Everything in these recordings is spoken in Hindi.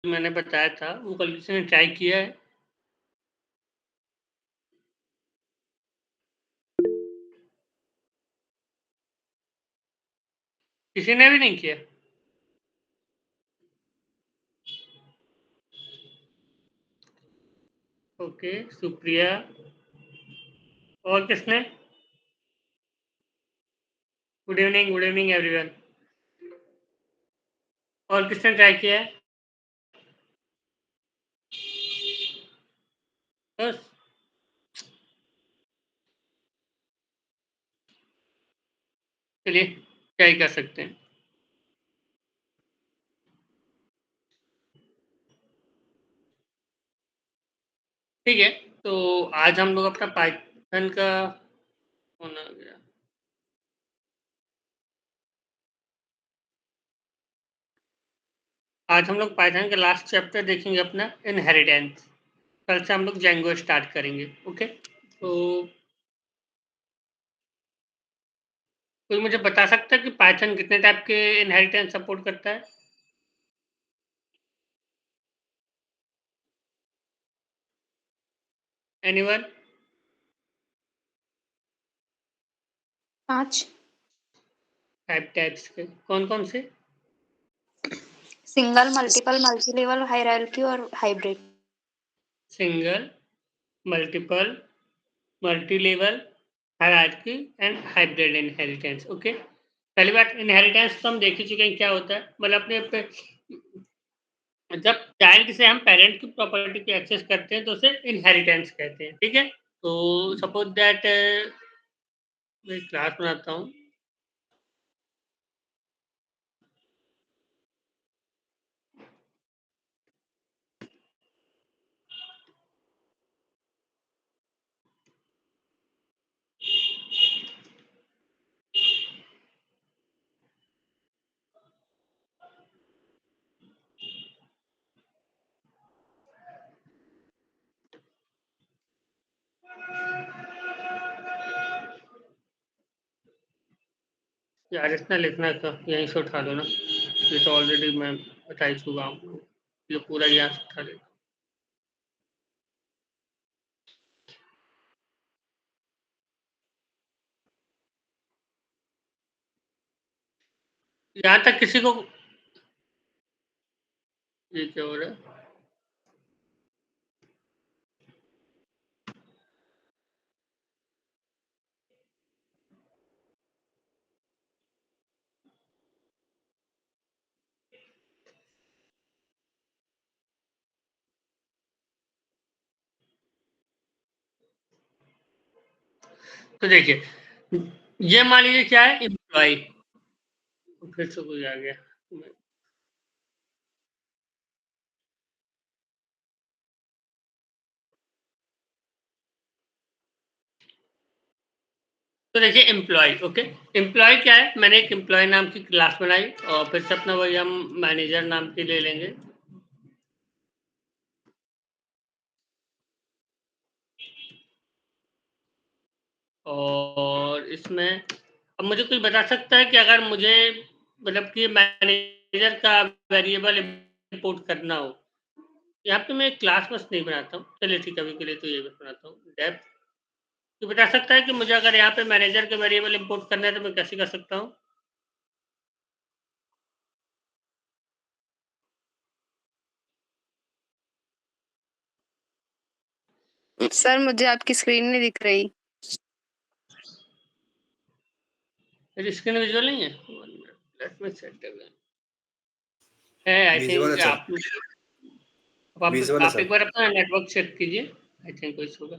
मैंने बताया था वो कल किसी ने ट्राई किया है? किसी ने भी नहीं किया? ओके, सुप्रिया। और किसने? Good evening everyone. और किसने ट्राई किया है? बस। चलिए, क्या ही कर सकते हैं। ठीक है, तो आज हम लोग अपना पाइथन का होना गया। आज हम लोग पाइथन का लास्ट चैप्टर देखेंगे अपना इनहेरिटेंस। कल से हम लोग जेंगो स्टार्ट करेंगे। ओके, तो कोई मुझे बता सकता है कि पाइथन कितने टाइप के इनहेरिटेंस सपोर्ट करता है? एनीवन? 5 फाइव टाइप्स के कौन कौन से? Single, multiple, multi level, hierarchy और hybrid. Single, multiple, multi level, hierarchy and hybrid inheritance. Okay, पहली बात इनहेरिटेंस तो हम देख ही चुके हैं क्या होता है। मतलब अपने जब चाइल्ड से हम पेरेंट की प्रॉपर्टी को एक्सेस करते हैं तो उसे इनहेरिटेंस कहते हैं। ठीक है, तो सपोज दैट मैं क्लास बनाता हूँ। यार इतना लिखना था यहीं से उठा लो ना, ये तो ऑलरेडी मैं बता ही चुका हूँ, ये पूरा यहाँ से उठा लेना। यहाँ तक किसी को ये क्या हो रहा है? तो देखिए, ये मान लीजिए क्या है, एम्प्लॉय। फिर से कोई आ गया। तो देखिए एम्प्लॉय। ओके, एम्प्लॉय क्या है, मैंने एक एम्प्लॉय नाम की क्लास बनाई और फिर से अपना वही हम मैनेजर नाम की ले लेंगे। और इसमें अब मुझे कोई बता सकता है कि अगर मुझे मतलब कि मैनेजर का वेरिएबल इंपोर्ट करना हो, यहाँ पे मैं क्लास बस नहीं बनाता हूँ। चलिए ठीक है, अभी के लिए तो ये बस बनाता हूँ डेप्थ। तो बता सकता है कि मुझे अगर यहाँ पे मैनेजर के वेरिएबल इंपोर्ट करना है तो मैं कैसे कर सकता हूँ? सर मुझे आपकी स्क्रीन नहीं दिख रही। मेरी स्क्रीन विजुअल नहीं है? Let me set again. है आई विजुअल है थिंक सर। विजुअल है आप सर। एक बार अपना नेटवर्क चेक कीजिए। आई थिंक कुछ होगा।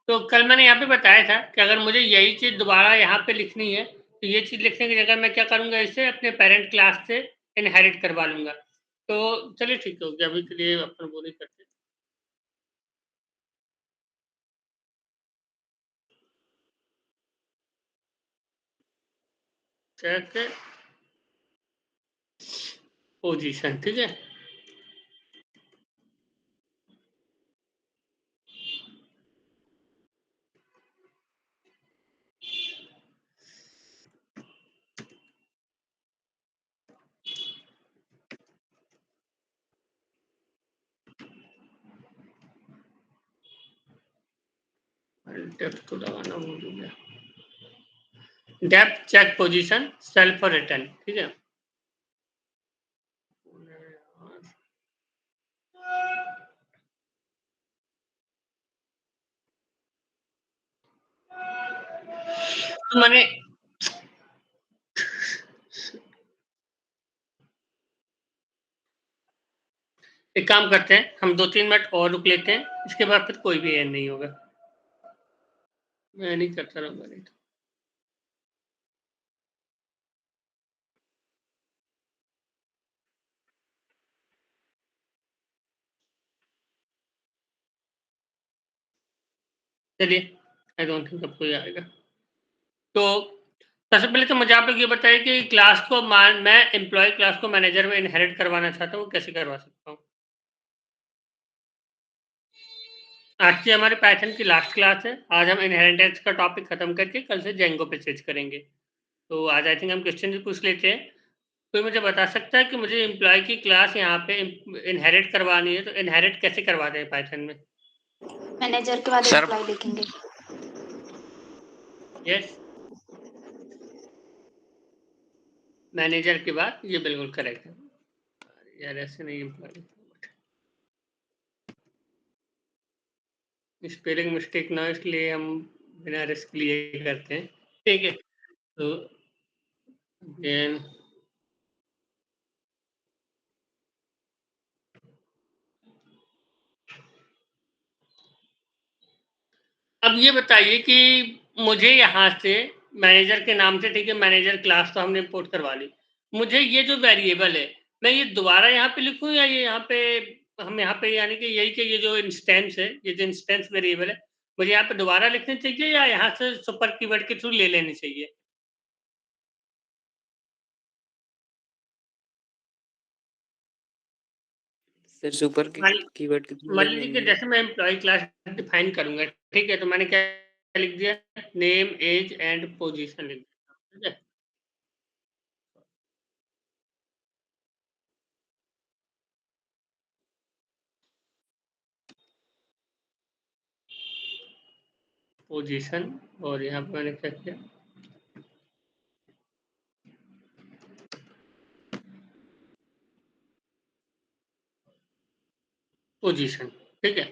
तो कल मैंने यहाँ पे बताया था कि अगर मुझे यही चीज़ दोबारा यहाँ पे लिखनी है तो ये चीज़ लिखने की जगह मैं क्या करूँगा, इसे अपने पेरेंट क्लास से इनहेरिट करवा लूँगा। तो चलिए ठीक हो गया, अभी के लिए अपन वो नहीं करते। चेक पोजीशन, ठीक है। डेप्थ तो लगाना भूल गया। डेप्थ चेक पोजीशन सेल्फ और रिटर्न, ठीक है। तो मैंने एक काम करते हैं, हम 2-3 मिनट और रुक लेते हैं, इसके बाद फिर कोई भी एंड नहीं होगा। मैं नहीं करता रहूँगा नहीं तो। चलिए, आई डोंट थिंक अब कोई आएगा। तो सबसे पहले तो मुझे आप लोग ये बताइए कि क्लास को मैं एम्प्लॉयी क्लास को मैनेजर में इनहेरिट करवाना चाहता हूँ, कैसे करवा सकता हूँ? आज की हमारी पाइथन की लास्ट क्लास है। आज हम इनहेरिटेंस का टॉपिक खत्म करके कल से जेंगो पे स्विच करेंगे। तो आज आई थिंक हम क्वेश्चन भी पूछ लेते हैं। कोई मुझे बता सकता है कि मुझे एम्प्लॉय की क्लास यहाँ पे इनहेरिट करवानी है, तो इनहेरिट कैसे करवाते हैं पाइथन में? मैनेजर के बाद सर एम्प्लॉय लिखेंगे। यस, मैनेजर के बाद ये बिल्कुल करेक्ट है। यार ऐसे नहीं एम्प्लॉय, स्पेलिंग मिस्टेक ना, इसलिए हम बिना रिस्क लिए करते हैं, ठीक है। तो देन अब ये बताइए कि मुझे यहाँ से मैनेजर के नाम से, ठीक है, मैनेजर क्लास तो हमने इंपोर्ट करवा ली। मुझे ये जो वेरिएबल है, मैं ये दोबारा यहाँ पे लिखूँ या ये यहाँ पे हम यहाँ पे यानी कि यही कि ये जो इंस्टेंस है, ये जो इंस्टेंस वेरिएबल है, मुझे यहाँ पे दोबारा लिखनी चाहिए या यहाँ से सुपर कीवर्ड के थ्रू ले लेनी चाहिए? सर सुपर मान कीवर्ड के थ्रू मान ले लीजिए कि लेंगे। जैसे मैं एम्प्लॉय क्लास डिफाइन करूंगा, ठीक है, तो मैंने क्या लिख दिया? नेम, एज एंड पोजीशन लिख दिया, ठीक है। पोजीशन, और यहाँ पे मैंने क्या किया? पोजीशन, ठीक है।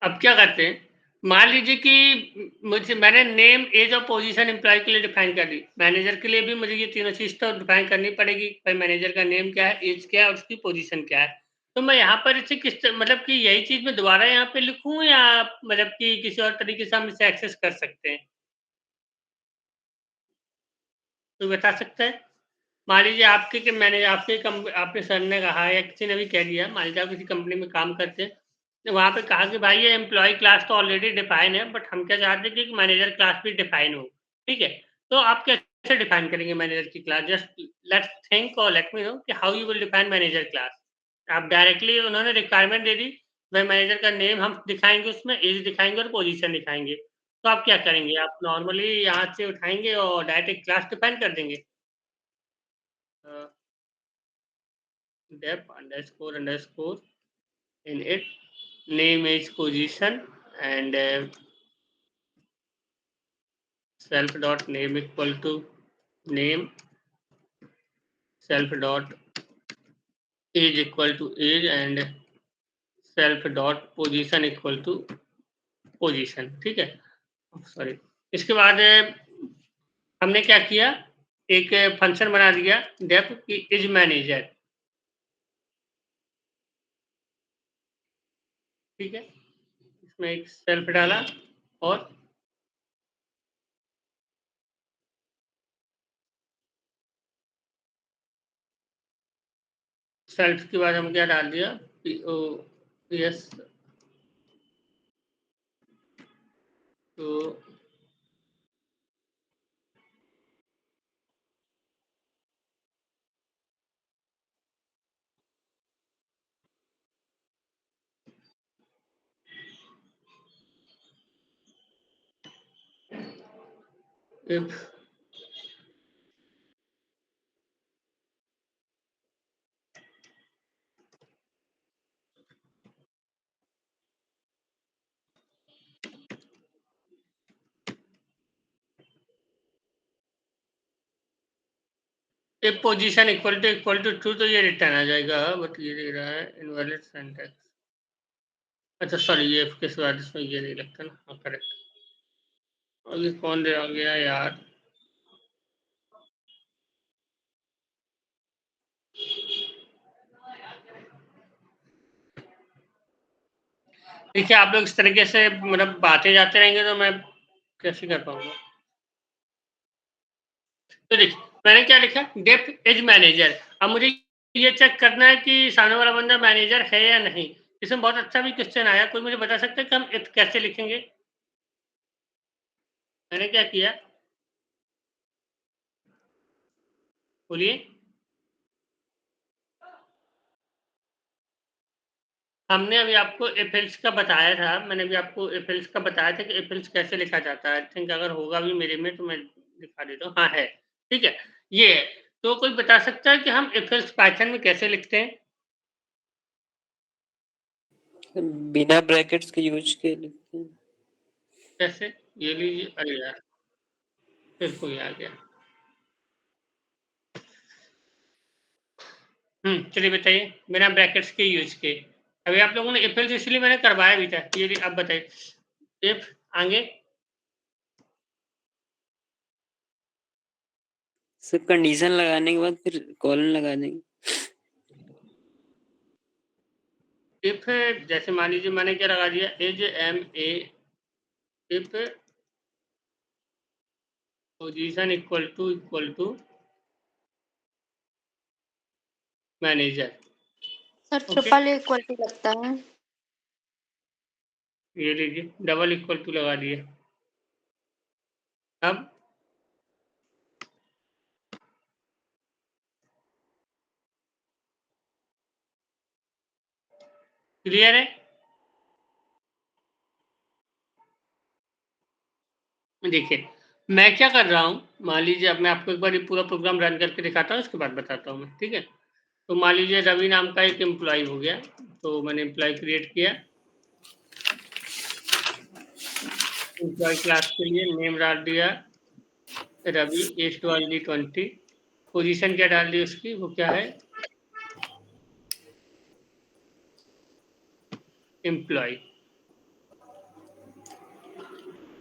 अब क्या करते हैं, मान लीजिए कि मैंने नेम, एज और पोजीशन एम्प्लॉय के लिए डिफाइन कर दी। मैनेजर के लिए भी मुझे ये तीनों चीज तो डिफाइन करनी पड़ेगी, भाई मैनेजर का नेम क्या है, एज क्या है और उसकी पोजीशन क्या है। तो मैं यहाँ पर इसे मतलब कि यही चीज मैं दोबारा यहाँ पे लिखूं या मतलब कि किसी और तरीके से हम इसे एक्सेस कर सकते हैं? तो बता सकते हैं? मान लीजिए आपके कि मैंने आपके सर ने कहा या किसी ने भी कह दिया, मान लीजिए आप किसी कंपनी में काम करते हैं, तो वहाँ पे कहा कि भाई ये एम्प्लॉयी क्लास तो ऑलरेडी डिफाइन है, बट हम क्या चाहते हैं कि मैनेजर क्लास भी डिफाइन हो, ठीक है। तो आप कैसे डिफाइन करेंगे मैनेजर की क्लास? जस्ट लेट्स थिंक और लेट मी नो कि how you will define manager class. आप डायरेक्टली, उन्होंने रिक्वायरमेंट दे दी, भाई मैनेजर का नेम हम दिखाएंगे, उसमें एज दिखाएंगे और पोजीशन दिखाएंगे, तो आप क्या करेंगे? आप नॉर्मली यहाँ से उठाएंगे और डायरेक्ट एक क्लास डिफाइन कर देंगे? dep underscore underscore in it, name, age, position, and self dot name equal to name, self dot age equal to age, and self dot position equal to position, ठीक है। सॉरी, इसके बाद हमने क्या किया, एक फंक्शन बना दिया डेप की इज मैनेजर, ठीक है। इसमें एक सेल्फ डाला और सेल्फ के बाद हम क्या डाल दिया, पी ओ यस। तो if if position equal to true तो ये रिटर्न आ जाएगा, बट ये दे रहा है इनवैलिड सिंटैक्स। अच्छा सॉरी, ये इसके बाद इसमें ये नहीं लगता ना। हाँ करेक्ट। और ये कौन दे आ गया यार? देखिए आप लोग इस तरीके से मतलब बातें जाते रहेंगे तो मैं कैसे कर पाऊंगा? तो देखिए मैंने क्या लिखा, डेफ इज मैनेजर। अब मुझे ये चेक करना है कि सामने वाला बंदा मैनेजर है या नहीं। इसमें बहुत अच्छा भी क्वेश्चन आया, कोई मुझे बता सकता है कि हम इफ कैसे लिखेंगे? मैंने क्या किया, बोलिए। हमने अभी आपको इफ एल्स का बताया था, मैंने अभी आपको इफ एल्स का बताया था कि इफ एल्स कैसे लिखा जाता है। आई थिंक अगर होगा भी मेरे में तो मैं दिखा देता हूँ। हाँ है, ठीक है, ये है। तो कोई बता सकता है कि हम इफ एल्स पाइथन में कैसे लिखते हैं? बिना ब्रैकेट्स के यूज के लिखते हैं। कैसे? ये लीजिए, अरे यार फिर कोई आ गया। चलिए बताइए, बिना ब्रैकेट्स के यूज के। अभी आप लोगों ने इफ एल्स इसलिए मैंने करवाया भी था। ये अब बताइए, इफ आगे सर कंडीशन लगाने के बाद फिर कॉलन लगा देंगे। इफ जैसे मान लीजिए मैंने क्या लगा दिया, is M A if position equal to manager. Sir okay, triple equal to लगता है। ये लीजिए डबल इक्वल टू लगा दिए। अब क्लियर है? देखिए मैं क्या कर रहा हूँ, मान लीजिए अब मैं आपको एक बार ये पूरा प्रोग्राम रन करके दिखाता हूँ, उसके बाद बताता हूँ मैं, ठीक है? तो मान लीजिए रवि नाम का एक एम्प्लॉय हो गया, तो मैंने एम्प्लॉय क्रिएट किया। एम्प्लॉय क्लास के लिए नेम डाल दिया Ravi, age to only 20। Position क्या डाल दी उसकी, वो क्या है, एम्प्लॉय।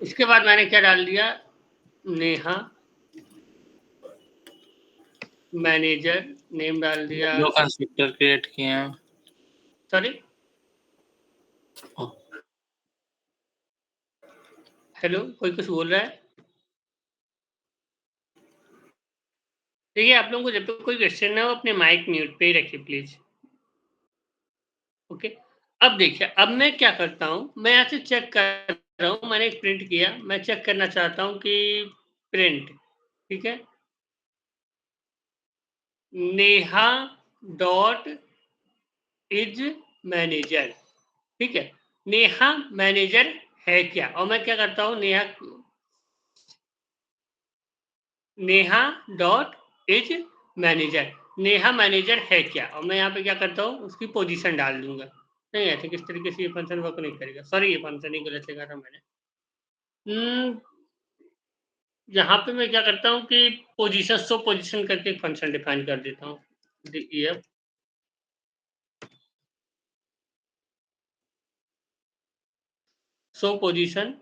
इसके बाद मैंने क्या डाल दिया, नेहा मैनेजर, नेम डाल दिया। दो कंस्ट्रक्टर क्रिएट किए हैं। सॉरी, हेलो, कोई कुछ बोल रहा है? देखिए आप लोगों को जब तक कोई क्वेश्चन ना हो अपने माइक म्यूट पे ही रखिए प्लीज। ओके, अब देखिए अब मैं क्या करता हूँ, मैं यहाँ से चेक कर रहा हूँ, मैंने एक प्रिंट किया, मैं चेक करना चाहता हूँ कि प्रिंट, ठीक है, नेहा डॉट इज मैनेजर, ठीक है, नेहा मैनेजर है क्या? और मैं क्या करता हूँ, Neha dot is manager, Neha manager है क्या? और मैं यहाँ पे क्या करता हूँ, उसकी पोजीशन डाल दूंगा। नहीं ऐसे किस तरीके से ये फंक्शन वर्क नहीं करेगा, सॉरी ये फंक्शन ही गलत लिखा था मैंने। यहाँ पे मैं क्या करता हूँ कि पोजीशन शो पोजीशन करके एक फंक्शन डिफाइन कर देता हूँ, def show position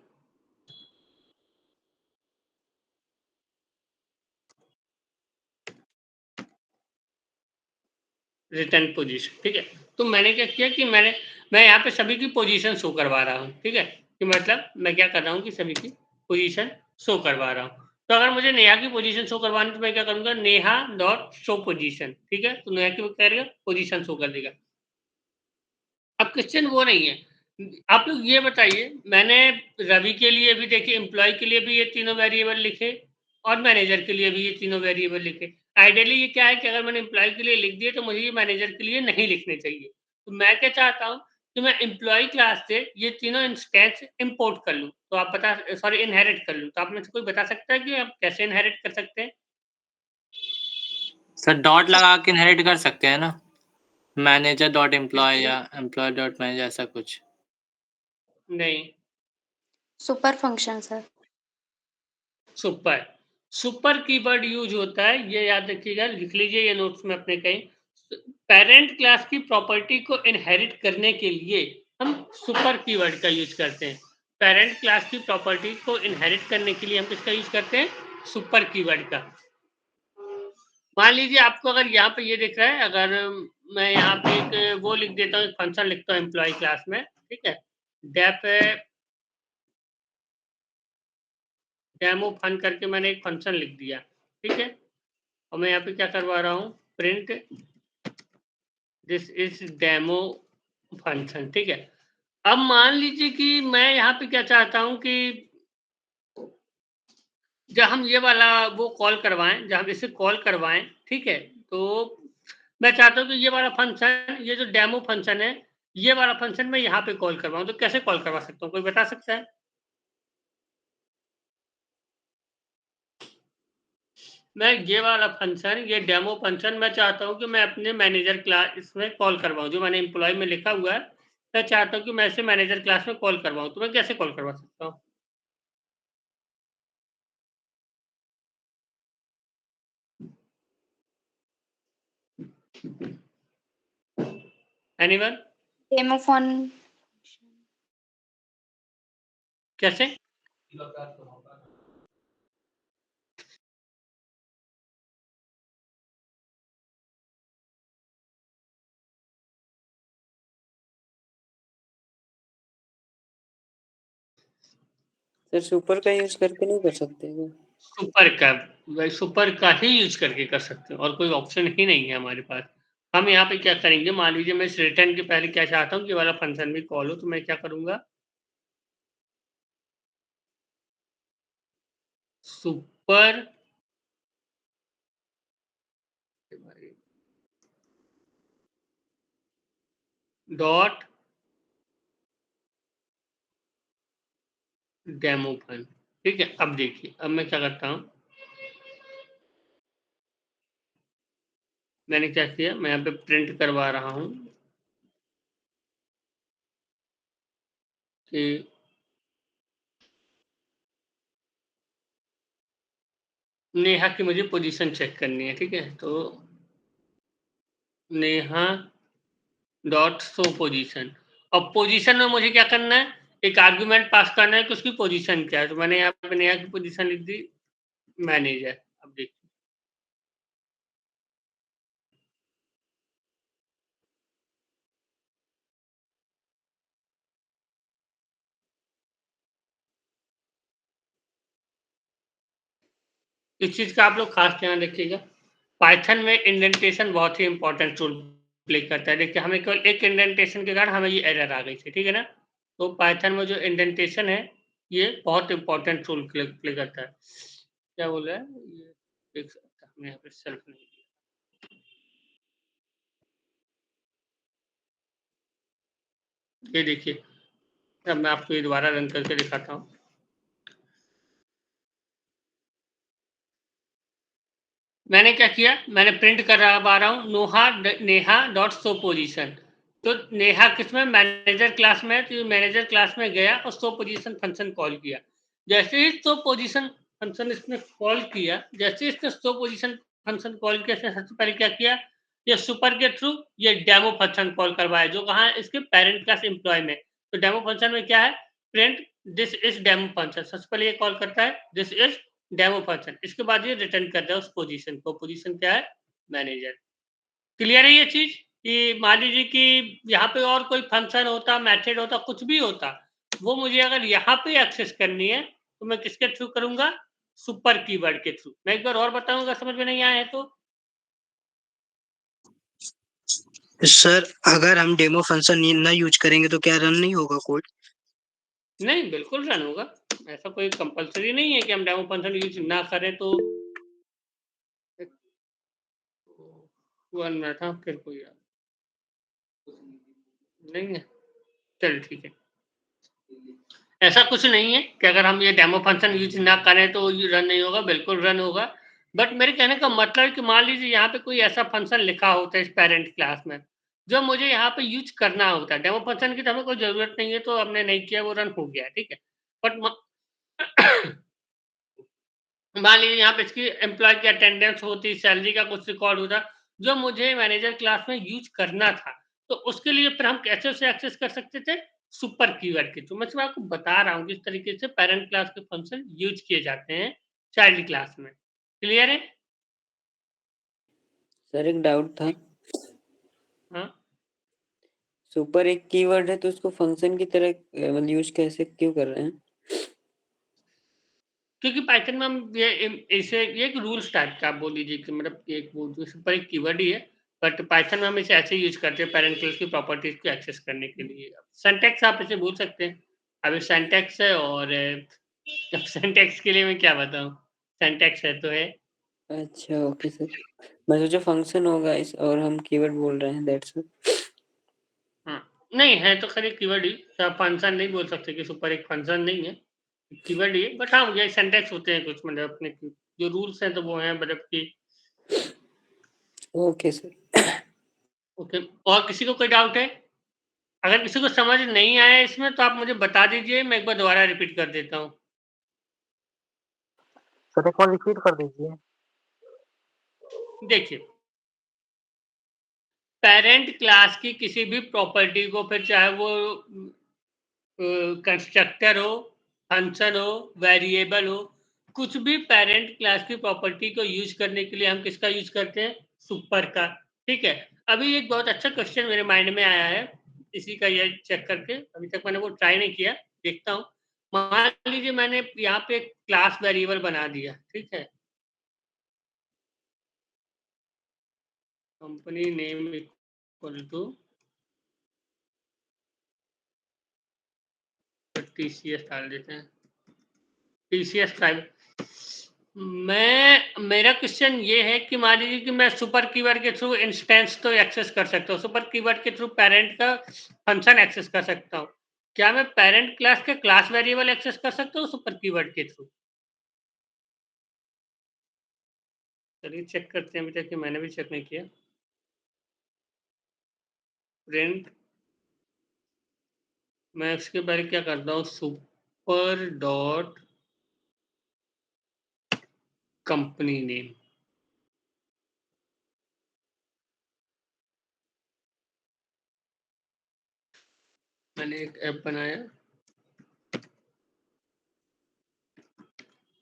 return position, ठीक है। तो मैंने क्या किया कि मैं यहाँ पे सभी की पोजीशन शो करवा रहा हूँ, ठीक है, कि मतलब मैं क्या कर रहा हूँ कि सभी की पोजीशन शो करवा रहा हूँ। तो अगर मुझे नेहा की पोजीशन शो करवानी तो मैं क्या करूंगा, नेहा डॉट शो पोजीशन, ठीक है, तो नेहा की क्या करेगा, पोजीशन शो कर देगा। अब क्वेश्चन वो नहीं है, आप लोग ये बताइए, मैंने रवि के लिए भी देखिए, एम्प्लॉय के लिए भी ये तीनों वेरिएबल लिखे और मैनेजर के लिए भी ये तीनों वेरिएबल लिखे। आइडियली ये क्या है कि अगर मैंने एम्प्लॉय के लिए लिख दिए तो मुझे ये मैनेजर के लिए नहीं लिखने चाहिए। तो मैं क्या चाहता हूँ कि मैं एम्प्लॉय क्लास से ये तीनों इंस्टेंस इंपोर्ट कर लूँ, तो आप बता, सॉरी इनहेरिट कर लूँ। तो आप में से कोई बता सकता है कि आप कैसे इनहेरिट कर सकते हैं? सर डॉट लगा के इनहेरिट कर सकते हैं ना, मैनेजर डॉट एम्प्लॉय या एम्प्लॉय डॉट मैनेजर, ऐसा कुछ। नहीं, super function sir. Super. Super keyword use होता है, ये याद रखिएगा, लिख लीजिए ये नोट्स में अपने कहीं। पैरेंट क्लास की प्रॉपर्टी को इनहेरिट करने के लिए हम सुपर कीवर्ड का यूज़ करते हैं। पैरेंट क्लास की प्रॉपर्टी को इनहेरिट करने के लिए हम किसका यूज़ करते हैं? सुपर कीवर्ड का। मान लीजिए आपको अगर यहाँ पे ये दिख रहा है, अगर मैं यहाँ पे एक वो लिख देता हूँ, एक फंक्शन लिखता हूँ एम्प्लॉय क्लास में, ठीक है? डेफ डेमो फन करके मैंने एक फंक्शन लिख दिया, ठीक है? और मैं यहाँ पे क्या करवा रहा हूँ, print this is demo function, ठीक है? अब मान लीजिए कि मैं यहाँ पे क्या चाहता हूँ कि जब हम ये वाला वो कॉल करवाएं, जब हम इसे कॉल करवाएं, ठीक है? तो मैं चाहता हूँ कि ये वाला फंक्शन, ये जो डेमो फंक्शन है, ये वाला फंक्शन मैं यहाँ पे कॉल करवाऊँ, तो कैसे कॉल करवा सकता हूँ? कोई बता सकता है? मैं ये वाला फंक्शन, ये डेमो फंक्शन मैं चाहता हूँ कि मैं अपने मैनेजर क्लास इसमें कॉल करवाऊँ, जो मैंने एम्प्लॉय में लिखा हुआ है, मैं चाहता हूँ कि मैं इसे मैनेजर क्लास में कॉल करवाऊँ, तो मैं कैसे कॉल करवा सकता हूँ? एनीवन? डेमो फन कैसे? सर सुपर का यूज करके नहीं कर सकते क्या? सुपर का, वही सुपर का ही यूज करके कर सकते हैं, और कोई ऑप्शन ही नहीं है हमारे पास। हम यहाँ पे क्या करेंगे, मान लीजिए मैं इस रिटर्न के पहले क्या चाहता हूँ कि ये वाला फंक्शन भी कॉल हो, तो मैं क्या करूँगा, सुपर डॉट डेमो फन, ठीक है? अब देखिए, अब मैं क्या करता हूँ, मैंने क्या किया, मैं यहाँ पे प्रिंट करवा रहा हूँ कि नेहा की मुझे पोजीशन चेक करनी है, ठीक है? तो नेहा डॉट शो पोजीशन, और पोजीशन में मुझे क्या करना है, एक आर्गुमेंट पास करना है कि उसकी पोजीशन क्या है, तो मैंने यहाँ पे नेहा की पोजीशन लिख दी मैनेजर। अब देखिए, इस चीज का आप लोग खास ध्यान रखिएगा। पाइथन में इंडेंटेशन बहुत ही इंपॉर्टेंट रोल प्ले करता है। देखिए, हमें केवल एक इंडेंटेशन के कारण हमें ये एरर आ गई थी, ठीक है ना? तो पाइथन में जो इंडेंटेशन है, ये बहुत इंपॉर्टेंट रोल प्ले करता है। क्या बोल रहा है ये, देख सकता है, हमने यहाँ पे सेल्फ नहीं दिया। ये देखिए, अब मैं आपको ये दोबारा रन करके दिखाता हूँ। मैंने क्या किया, मैंने प्रिंट करवा रहा हूँ नेहा डॉट शो पोजीशन। तो नेहा किसमें, मैनेजर क्लास में है, तो मैनेजर क्लास में गया और शो पोजीशन फंक्शन कॉल किया। जैसे ही शो पोजीशन फंक्शन इसने कॉल किया, जैसे इसने शो पोजीशन फंक्शन कॉल किया, इसने सबसे पहले क्या किया, ये सुपर के थ्रू ये डेमो फंक्शन कॉल करवाया, जो कहाँ है, इसके पेरेंट क्लास एम्प्लॉय में। तो डेमो फंक्शन में क्या है, print this is demo function, सबसे पहले ये कॉल करता है दिस इज डेमो फंक्शन, इसके बाद ये रिटर्न कर रहा है उस पोजीशन को, पोजीशन क्या है, मैनेजर। क्लियर है ये चीज, कि मान लीजिए कि यहाँ पे और कोई फंक्शन होता, मेथड होता, कुछ भी होता, वो मुझे अगर यहाँ पे एक्सेस करनी है, तो मैं किसके थ्रू करूंगा, सुपर कीवर्ड के थ्रू। मैं एक बार और बताऊंगा, समझ में नहीं आया है तो। सर अगर हम डेमो फंक्शन ना यूज करेंगे तो क्या रन नहीं होगा कोड? नहीं, बिल्कुल रन होगा, ऐसा कोई कंपलसरी नहीं है कि हम डेमो फंक्शन यूज ना करें तो। 1 मिनट, हाँ, फिर कोई नहीं है, चल ठीक है। ऐसा कुछ नहीं है कि अगर हम ये डेमो फंक्शन यूज ना करें तो ये रन नहीं होगा, बिल्कुल रन होगा। बट मेरे कहने का मतलब है कि मान लीजिए यहाँ पे कोई ऐसा फंक्शन लिखा होता है इस पेरेंट क्लास में, जो मुझे यहाँ पे यूज करना होता है। डेमो फंक्शन की तो हमें कोई जरूरत नहीं है, तो हमने नहीं किया, वो रन हो गया, ठीक है? बट मान लीजिए यहाँ पे इसकी एम्प्लॉय की अटेंडेंस होती, सैलरी का कुछ रिकॉर्ड होता, जो मुझे मैनेजर क्लास में यूज करना था, तो उसके लिए फिर हम कैसे उसे एक्सेस कर सकते थे? सुपर कीवर्ड के थ्रू। मैं सिर्फ आपको बता रहा हूँ किस तरीके से पेरेंट क्लास के फंक्शन यूज किए जाते हैं चाइल्ड क्लास में। क्लियर है? सर एक डाउट था, हाँ। सुपर एक कीवर्ड है तो उसको फंक्शन की तरह मतलब यूज कैसे क्यों कर रहे हैं? क्योंकि पाइथन में हम ये इसे ये एक रूल्स टाइप का आप बोल लीजिए कि मतलब एक वो जो सुपर एक कीवर्ड ही है, बट पाइथन में हम इसे ऐसे यूज करते हैं पेरेंट क्लास की प्रॉपर्टीज को एक्सेस करने के लिए। सिंटैक्स आप इसे भूल सकते हैं। अभी सिंटैक्स है और अब सिंटैक्स के लिए मैं क्या बताऊं, सिंटैक्स है तो है। अच्छा ओके सर, मैं सोचा फंक्शन होगा इस और हम कीवर्ड बोल रहे हैं, दैट्स इट। हाँ, नहीं है तो खैर कीवर्ड ही, तो फंक्शन नहीं बोल सकते कि सुपर एक फंक्शन नहीं है, कीवर्ड ही है। बट हाँ ये सिंटैक्स होते हैं कुछ, मतलब अपने जो रूल्स हैं तो वो हैं मतलब कि। Okay sir. ओके, और किसी को कोई डाउट है? अगर किसी को समझ नहीं आया इसमें तो आप मुझे बता दीजिए, मैं एक बार दोबारा रिपीट कर देता हूँ। सर एक बार रिपीट कर दीजिए। देखिए, पेरेंट क्लास की किसी भी प्रॉपर्टी को, फिर चाहे वो कंस्ट्रक्टर हो, फंक्शन हो, वेरिएबल हो, कुछ भी पेरेंट क्लास की प्रॉपर्टी को यूज करने के लिए हम किसका यूज करते हैं? सुपर का। ठीक है, अभी एक बहुत अच्छा क्वेश्चन मेरे माइंड में आया है, इसी का ये चेक करके, अभी तक मैंने वो ट्राई नहीं किया, देखता हूँ। मान लीजिए मैंने यहाँ पे एक क्लास वेरिएबल बना दिया, ठीक है, company name equal to TCS डाल देते हैं, टीसीएस प्राइवेट। मेरा क्वेश्चन ये है कि मान लीजिए कि मैं सुपर कीवर्ड के थ्रू इंस्टेंस तो एक्सेस कर सकता हूँ, सुपर कीवर्ड के थ्रू पेरेंट का फंक्शन एक्सेस कर सकता हूँ, क्या मैं पेरेंट क्लास के क्लास वेरिएबल एक्सेस कर सकता हूँ सुपर कीवर्ड के थ्रू? चलिए चेक करते हैं, अभी तक मैंने भी चेक नहीं किया। प्रिंट, मैं इसके पहले क्या करता हूँ, सुपर डॉट कंपनी नेम, मैंने एक ऐप बनाया,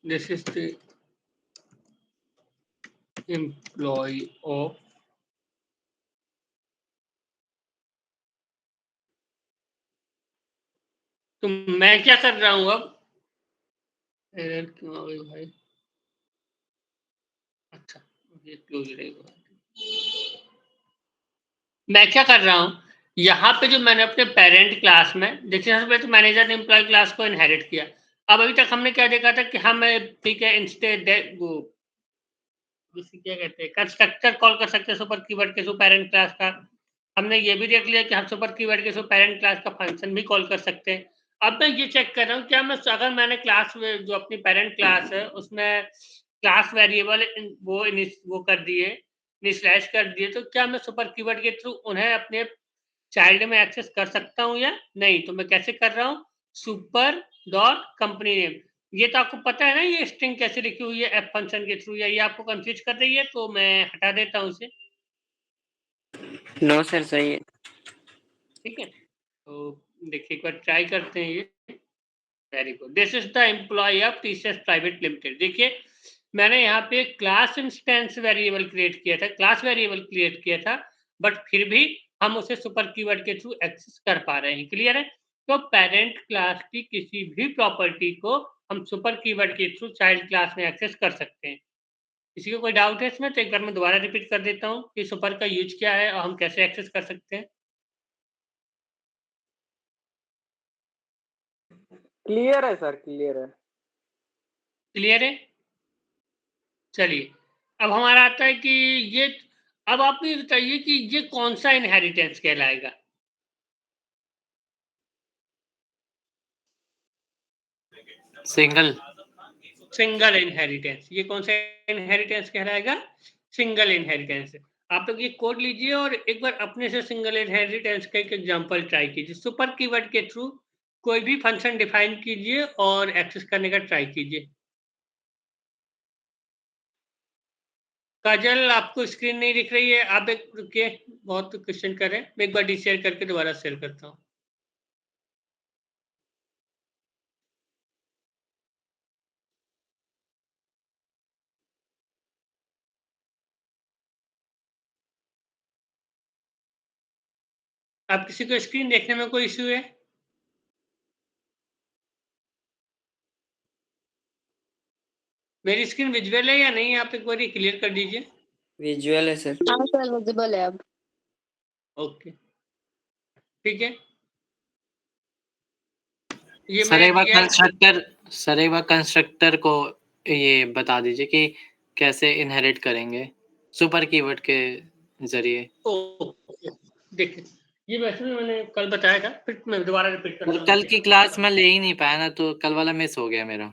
this is the employ of, तो मैं क्या कर रहा हूँ अब, एरर क्यों आ गई भाई? अच्छा, ये क्लोज रहेगा। मैं क्या कर रहा हूँ, यहाँ पे जो मैंने अपने पेरेंट क्लास में देखिए, सबसे पहले तो मैनेजर ने एम्प्लॉय क्लास को इनहेरिट किया। अब अभी तक हमने क्या देखा था कि हम ठीक है इंस्टेड वो उसे क्या कहते हैं, कंस्ट्रक्टर कॉल कर सकते हैं सुपर कीवर्ड के थ्रू पेरेंट क्लास का। हमने ये भी देख लिया कि हम सुपर कीवर्ड के थ्रू पेरेंट क्लास का फंक्शन भी कॉल कर सकते हैं। अब मैं ये चेक कर रहा हूँ, क्या मैं अगर मैंने क्लास में जो अपनी पेरेंट क्लास है उसमें क्लास वेरिएबल वो कर दिए, इनिशियलाइज कर दिए, तो क्या मैं सुपर कीवर्ड के थ्रू उन्हें अपने चाइल्ड में एक्सेस कर सकता हूँ या नहीं? तो मैं कैसे कर रहा हूँ, सुपर डॉट कंपनी नेम। ये तो आपको पता है ना ये स्ट्रिंग कैसे लिखी हुई है एफ फंक्शन के थ्रू, या ये आपको कंफ्यूज कर रही है? तो मैं हटा देता हूँ इसे। नो सर सही है। ठीक है, तो देखिए एक बार ट्राई करते हैं ये। Very good, this is the employ of TCS private limited. देखिए मैंने यहाँ पे क्लास इंस्टेंस वेरिएबल क्रिएट किया था, क्लास वेरिएबल क्रिएट किया था, बट फिर भी हम उसे सुपर कीवर्ड के थ्रू एक्सेस कर पा रहे हैं। क्लियर है? तो पेरेंट क्लास की किसी भी प्रॉपर्टी को हम सुपर कीवर्ड के थ्रू चाइल्ड क्लास में एक्सेस कर सकते हैं। किसी को कोई डाउट है इसमें? तो एक बार मैं दोबारा रिपीट कर देता हूँ कि सुपर का यूज क्या है और हम कैसे एक्सेस कर सकते हैं। क्लियर है सर, क्लियर है। क्लियर है? चलिए, अब हमारा आता है कि ये, अब आप ये बताइए कि ये कौन सा इनहेरिटेंस कहलाएगा? सिंगल। Single inheritance. ये कौन सा इनहेरिटेंस कहलाएगा? Single inheritance. आप लोग ये कोड लीजिए और एक बार अपने से सिंगल इनहेरिटेंस का एक एग्जांपल ट्राई कीजिए। सुपर कीवर्ड के थ्रू कोई भी फंक्शन डिफाइन कीजिए और एक्सेस करने का ट्राई कीजिए। काजल आपको स्क्रीन नहीं दिख रही है, आप एक रुकिए, बहुत क्वेश्चन कर रहे हैं, मैं एक बार शेयर करके दोबारा शेयर करता हूँ। आप किसी को स्क्रीन देखने में कोई इश्यू है? मेरी स्क्रीन विजुअल है या नहीं, आप एक बार क्लियर कर दीजिए। विजुअल है सर। हाँ सर विजिबल है अब। ओके, ठीक है। ये सर मैंने एक बार दिया कंस्ट्रक्टर को ये बता दीजिए कि कैसे इनहेरिट करेंगे सुपर कीवर्ड के जरिए। ओके, देखिए ये वैसे भी मैंने कल बताया था, फिर मैं दोबारा रिपीट करता और हूँ। कल की क्लास में ले ही नहीं पाया ना, तो कल वाला मिस हो गया मेरा।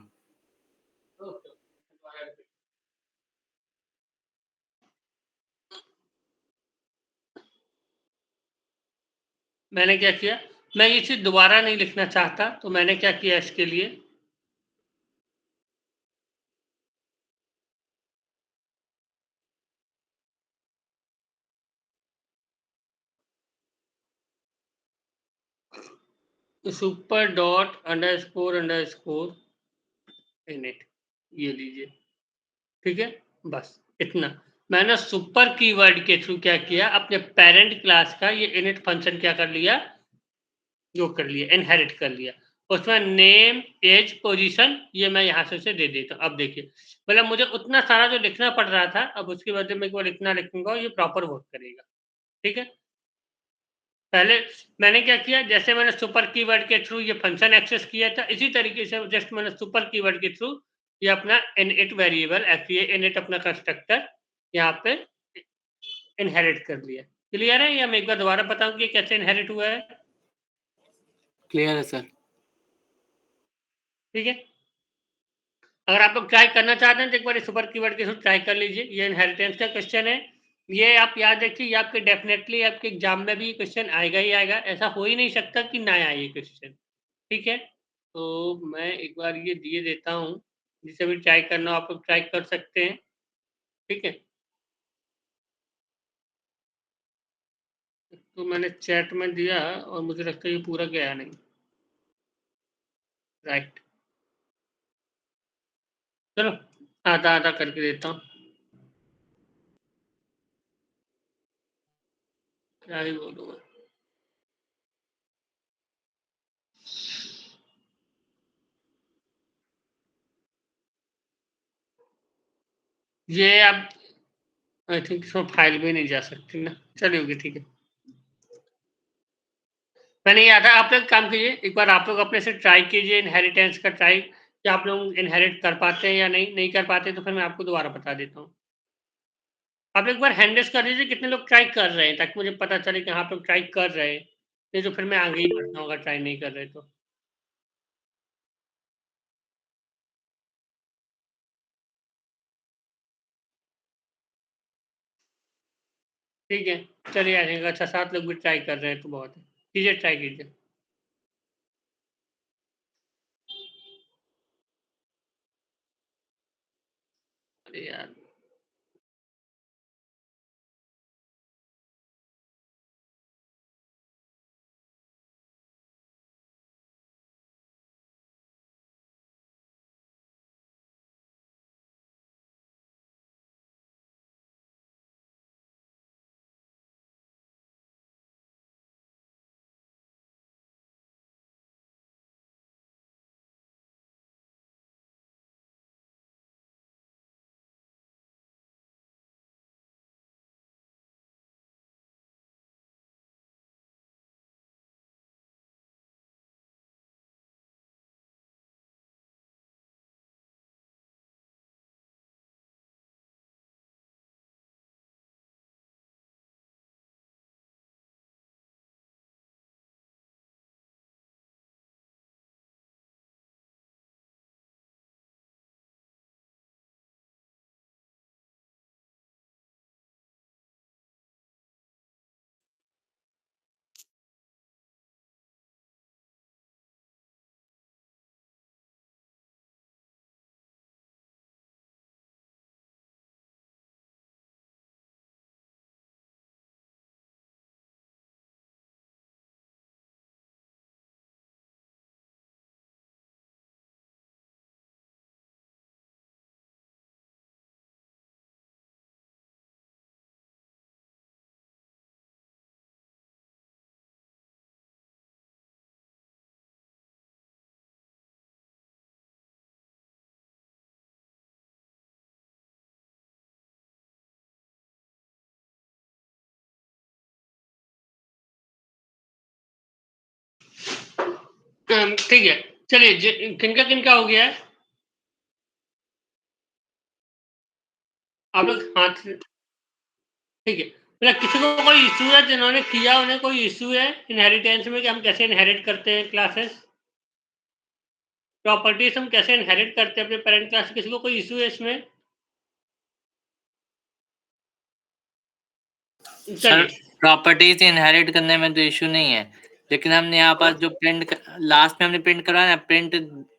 ओके, दोबारा repeat। मैंने क्या किया, मैं ये चीज़ दोबारा नहीं लिखना चाहता, तो मैंने क्या किया इसके लिए, सुपर डॉट अंडरस्कोर इनिट, ये लीजिए, ठीक है। बस इतना मैंने सुपर कीवर्ड के थ्रू क्या किया, अपने पेरेंट क्लास का ये इनिट फंक्शन क्या कर लिया, जो कर लिया, इनहेरिट कर लिया। उसमें नेम, एज, पोजीशन ये मैं यहाँ से दे देता हूँ। अब देखिए, मतलब मुझे उतना सारा जो लिखना पड़ रहा था, अब उसकी वजह मैं एक बार इतना लिखूंगा, ये प्रॉपर वर्क करेगा, ठीक है। पहले मैंने क्या किया, जैसे मैंने सुपर कीवर्ड के थ्रू ये फंक्शन एक्सेस किया था, इसी तरीके से जस्ट मैंने सुपर कीवर्ड के थ्रू ये अपना इनिट वेरिएबल इनिट अपना कंस्ट्रक्टर यहाँ पे इनहेरिट कर लिया। क्लियर है, या मैं एक बार दोबारा बताऊं कि कैसे इनहेरिट हुआ है? क्लियर है सर। ठीक है, अगर आप लोग ट्राई करना चाहते हैं तो एक बार सुपर कीवर्ड के थ्रू ट्राई कर लीजिए। ये इनहेरिटेंस का क्वेश्चन है, ये आप याद रखिए, ये आपके डेफिनेटली आपके एग्जाम में भी क्वेश्चन आएगा ही आएगा, ऐसा हो ही नहीं सकता कि ना आए ये क्वेश्चन, ठीक है। तो मैं एक बार ये दिए देता हूँ, जिसे भी ट्राई करना हो आप लोग ट्राई कर सकते हैं, ठीक है। तो मैंने चैट में दिया और मुझे लगता है ये पूरा गया नहीं, राइट। चलो आधा आधा करके देता हूँ, क्या ही बोलूँ मैं। ये आप आई थिंक इसमें फाइल भी नहीं जा सकती ना, चलिए होगी, ठीक है। मैंने ये आता, आप लोग काम कीजिए, एक बार आप लोग अपने से ट्राई कीजिए इनहेरिटेंस का ट्राई, कि आप लोग इनहेरिट कर पाते हैं या नहीं कर पाते, तो फिर मैं आपको दोबारा बता देता हूँ। आप एक बार हैंड रेज़ कर दीजिए कितने लोग ट्राई कर रहे हैं, ताकि मुझे पता चले कि हाँ, आप लोग ट्राई कर रहे हैं, नहीं तो फिर मैं आगे ही बढ़ता हूँ अगर ट्राई नहीं कर रहे तो। ठीक है, चलिए आ जाएगा, अच्छा 7 लोग भी ट्राई कर रहे हैं तो बहुत है। कीजिए, ट्राई कीजिए। अरे यार! ठीक है, चलिए किनका हो गया है? आप लोग हाथ से ठीक है, मतलब किसी को कोई इश्यू है, जिन्होंने किया उन्हें कोई इश्यू है इनहेरिटेंस में कि हम कैसे इनहेरिट करते हैं क्लासेस? प्रॉपर्टीज हम कैसे इनहेरिट करते हैं अपने पेरेंट क्लास से? किसी को कोई इश्यू है इसमें? सर चलिए, प्रॉपर्टीज इनहेरिट करने में तो इश्यू नहीं है, लेकिन हमने यहाँ पर जो लास्ट में हमने प्रिंट करवाया ना, print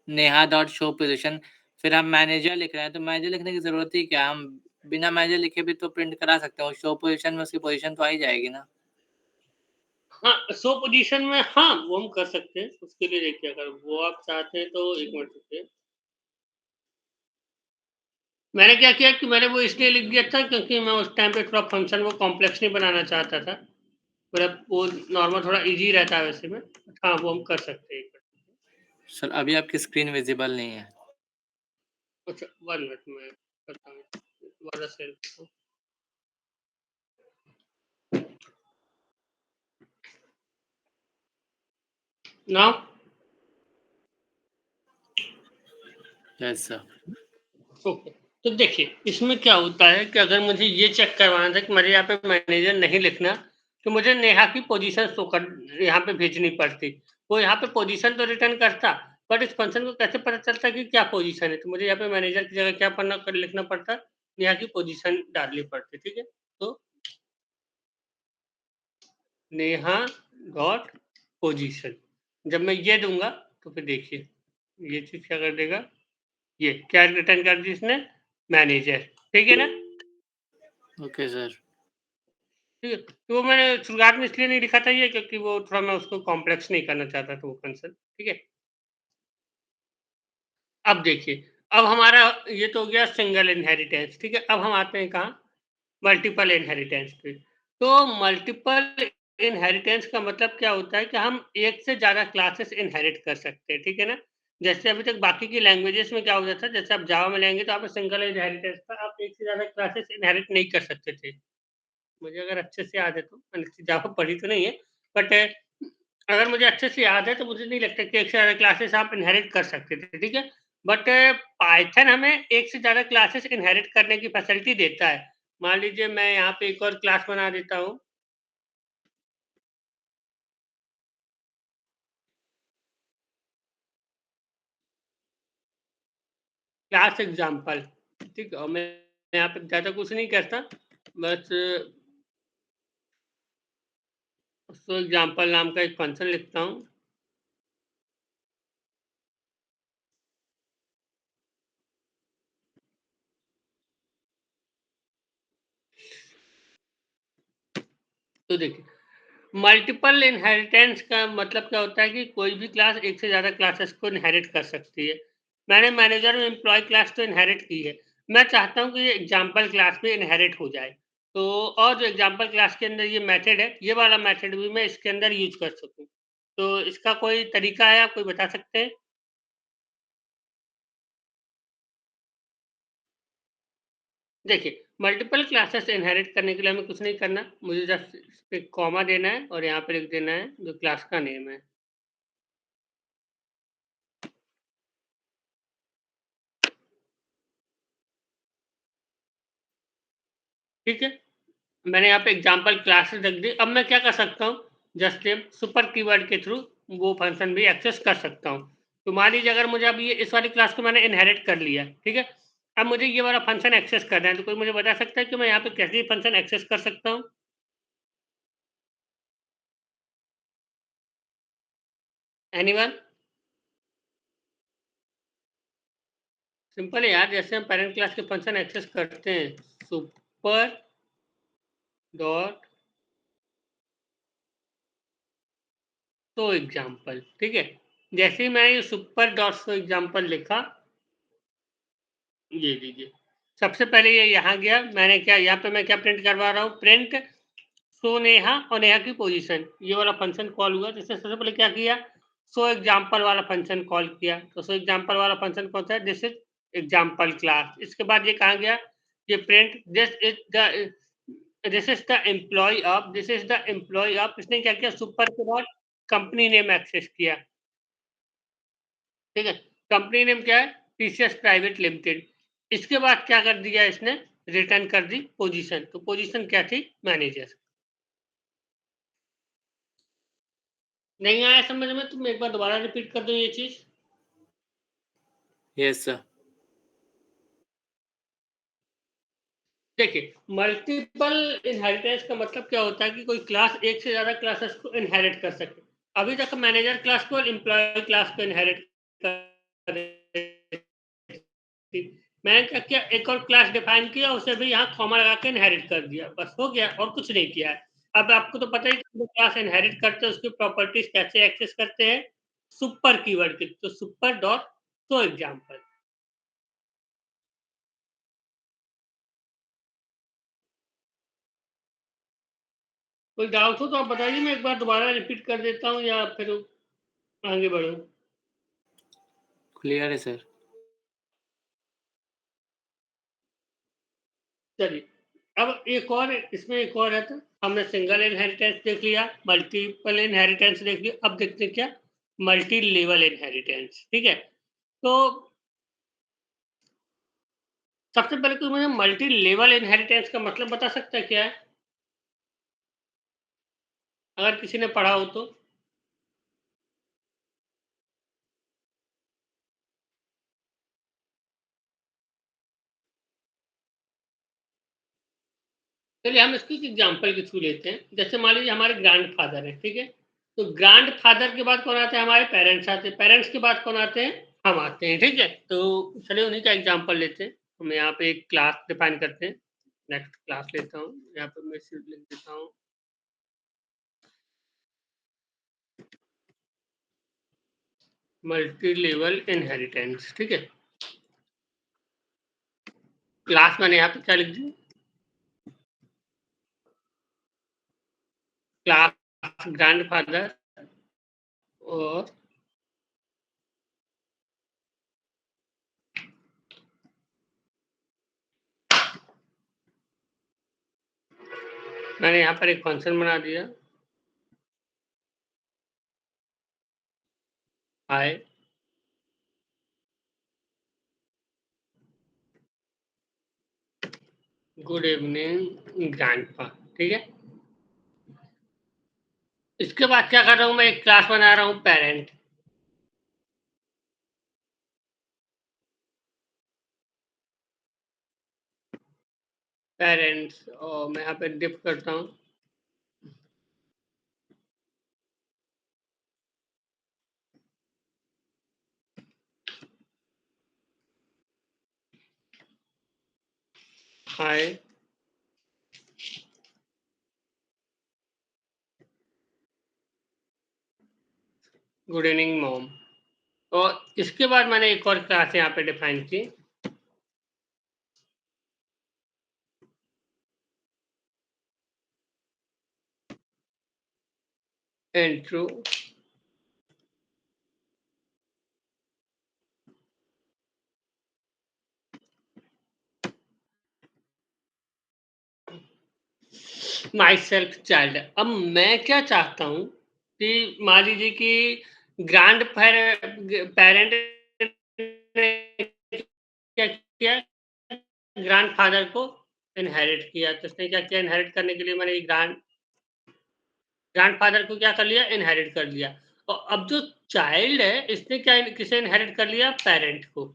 Neha dot show position, फिर हम मैनेजर लिख रहे हैं, तो मैनेजर लिखने की जरूरत ही क्या? हम बिना मैनेजर लिखे भी तो प्रिंट करा सकते हैं, शो पोजीशन में उसकी पोजीशन तो आ ही जाएगी ना। हाँ, शो पोजीशन में हाँ, वो हम कर सकते हैं। उसके लिए देखिए, अगर वो आप चाहते हैं तो 1 मिनट रुकिए। मैंने क्या किया कि मैंने वो इसलिए लिख दिया था क्योंकि मैं उस टाइम पे थोड़ा फंक्शन वो कॉम्प्लेक्स नहीं बनाना चाहता था। मतलब वो नॉर्मल थोड़ा ईज़ी रहता है वैसे में। हाँ, वो हम कर सकते हैं। सर अभी आपकी स्क्रीन विजिबल नहीं है। अच्छा, 1 मिनट में करता हूँ। दोबारा शेयर करता हूँ। Now yes sir. ओके, तो देखिए इसमें क्या होता है कि अगर मुझे ये चेक करवाना था कि मेरे यहाँ पे मैनेजर नहीं लिखना, तो मुझे नेहा की पोजीशन शो कर यहाँ पे भेजनी पड़ती। वो यहाँ पे पोजीशन तो रिटर्न करता, बट इस फंक्शन को कैसे पता चलता कि क्या पोजीशन है? तो मुझे यहाँ पे मैनेजर की जगह क्या लिखना पड़ता? नेहा की पोजीशन डालनी पड़ती, ठीक है? तो नेहा डॉट पोजीशन, जब मैं ये दूंगा तो फिर देखिए ये चीज क्या कर देगा, ये क्या रिटर्न कर दी इसने? मैनेजर, ठीक है ना? Okay sir. ठीक है, तो वो मैंने शुरुआत में इसलिए नहीं लिखा था ये क्योंकि वो थोड़ा मैं उसको कॉम्प्लेक्स नहीं करना चाहता था वो कंसेप्ट, ठीक है? अब देखिए, अब हमारा ये तो हो गया सिंगल इनहेरिटेंस, ठीक है? अब हम आते हैं कहाँ? मल्टीपल इनहेरिटेंस पे। तो मल्टीपल इनहेरिटेंस का मतलब क्या होता है कि हम एक से ज़्यादा क्लासेस इनहेरिट कर सकते हैं, ठीक है ना? जैसे अभी तक बाकी की लैंग्वेजेस में क्या होता था, जैसे आप जावा में लेंगे तो आप सिंगल इनहेरिटेंस था, आप एक से ज़्यादा क्लासेस इनहेरिट नहीं कर सकते थे। मुझे अगर अच्छे से याद है तो, मैंने जावा पढ़ी तो नहीं है, बट अगर मुझे अच्छे से याद है तो मुझे नहीं लगता कि एक से ज़्यादा क्लासेस आप इनहेरिट कर सकते थे, ठीक है? बट पाइथन हमें एक से ज़्यादा क्लासेस इनहेरिट करने की फैसिलिटी देता है। मान लीजिए मैं यहाँ पे एक और क्लास बना देता हूँ। क्लास एग्जाम्पल, ठीक है? और मैं यहाँ पे ज़्यादा कुछ नहीं करता, बस सो एग्जाम्पल नाम का एक फंक्शन लिखता हूँ। तो देखिए, मल्टीपल इनहेरिटेंस का मतलब क्या होता है कि कोई भी क्लास एक से ज़्यादा क्लासेस को इनहेरिट कर सकती है। मैंने मैनेजर में एम्प्लॉय क्लास तो इनहेरिट की है। मैं चाहता हूँ कि ये एग्जाम्पल क्लास भी इनहेरिट हो जाए। तो और जो एग्जाम्पल क्लास के अंदर ये मेथड है, ये वाला मेथड भी मैं इसके अंदर यूज कर सकूँ। तो इसका कोई तरीका है, आप कोई बता सकते हैं? देखिए, मल्टीपल क्लासेस इनहेरिट करने के लिए हमें कुछ नहीं करना, मुझे जस्ट इस पे कॉमा देना है और यहाँ पे लिख देना है जो क्लास का नेम है। ठीक है? मैंने यहाँ पे एग्जाम्पल क्लासेस रख दी। अब मैं क्या कर सकता हूँ, जस्ट सुपर कीवर्ड के थ्रू वो फंक्शन भी एक्सेस कर सकता हूँ। तो मान लीजिए अगर मुझे अब ये इस वाली क्लास को मैंने इनहेरिट कर लिया, ठीक है? अब मुझे ये वाला फंक्शन एक्सेस करना है, तो कोई मुझे बता सकता है कि मैं यहाँ पे कैसे ये फंक्शन एक्सेस कर सकता हूँ? एनीवन? सिंपल है यार, जैसे हम पेरेंट क्लास के फंक्शन एक्सेस करते हैं, सुपर डॉट शो एग्जाम्पल, ठीक है? जैसे ही मैंने ये सुपर डॉट शो एग्जाम्पल लिखा, ये लीजिए, सबसे पहले ये यहाँ गया, मैंने क्या यहाँ पे मैं क्या प्रिंट करवा रहा हूँ? प्रिंट शो नेहा और नेहा की पोजीशन, ये वाला फंक्शन कॉल हुआ। जिसने सबसे पहले क्या किया? शो एग्जाम्पल वाला फंक्शन कॉल किया। तो शो एग्जाम्पल वाला फंक्शन कौन सा है? This is example class. इसके बाद ये कहाँ गया? ये print this is the employ of, this is the employ of. इसने क्या किया? सुपर के बाद कंपनी नेम एक्सेस किया। ठीक है। कंपनी नेम क्या है? TCS private limited. इसके बाद क्या कर दिया इसने? रिटर्न कर दी पोजीशन। तो पोजीशन क्या थी? मैनेजर। नहीं आया समझ में? तुम एक बार दोबारा रिपीट कर दो ये चीज। Yes sir. देखिए, मल्टीपल इनहेरिटेंस का मतलब क्या होता है कि कोई क्लास एक से ज्यादा क्लासेस को इनहेरिट कर सके। अभी तक मैनेजर क्लास को और एम्प्लॉय क्लास को इनहेरिट कर रही थी। मैंने क्या किया? एक और क्लास डिफाइन किया, उसे भी यहाँ कॉमा लगा के इनहेरिट कर दिया, बस हो गया, और कुछ नहीं किया है। अब आपको तो पता ही कि क्लास इनहेरिट करते हैं उसकी प्रॉपर्टीज कैसे एक्सेस करते हैं? सुपर कीवर्ड के, तो सुपर डॉट शो एग्जाम्पल। कोई डाउट हो तो आप बताइए, मैं एक बार दोबारा रिपीट कर देता हूँ या फिर आगे बढ़ूं। क्लियर है सर। चलिए, अब एक और इसमें एक और है। तो हमने सिंगल इनहेरिटेंस देख लिया, मल्टीपल इनहेरिटेंस देख लिया, अब देखते हैं क्या? Multi level inheritance. ठीक है, तो सबसे पहले कोई मुझे मल्टी लेवल इनहेरिटेंस का मतलब बता सकता है क्या है? अगर किसी ने पढ़ा हो तो। चलिए हम इसकी एग्जांपल के थ्रू लेते हैं। जैसे मान लीजिए हमारे ग्रैंड फादर है, ठीक है, तो ग्रैंड फादर के बाद कौन आते हैं? हमारे पेरेंट्स आते हैं। पेरेंट्स के बाद कौन आते हैं? हम आते हैं। ठीक है, तो चलिए उन्हीं का एग्जांपल लेते हैं। हम यहाँ पे एक क्लास डिफाइन करते हैं। नेक्स्ट क्लास लेता हूँ, यहाँ पे मैं सिर्फ लिख देता हूँ मल्टी लेवल इनहेरिटेंस। ठीक है, क्लास मैंने यहाँ पे क्या लिख दी? क्लास ग्रैंड फादर और मैंने यहाँ पर एक फंक्शन बना दिया, हाय गुड इवनिंग ग्रैंडपा। ठीक है, इसके बाद क्या कर रहा हूँ? मैं एक क्लास बना रहा हूँ पेरेंट। पेरेंट्स, और मैं यहाँ पे डिफ करता हूँ हाय गुड इवनिंग मॉम। और इसके बाद मैंने एक और क्लास यहाँ पे डिफाइन की, इंट्रो माई सेल्फ चाइल्ड। अब मैं क्या चाहता हूँ कि मान लीजिए कि ग्रैंड पेरेंट क्या किया? ग्रैंड फादर को इनहेरिट किया। तो उसने क्या किया? इनहेरिट करने के लिए मैंने ग्रैंड फादर को क्या कर लिया? इनहेरिट कर लिया। और अब जो चाइल्ड है इसने क्या किसे इनहेरिट कर लिया? पेरेंट को।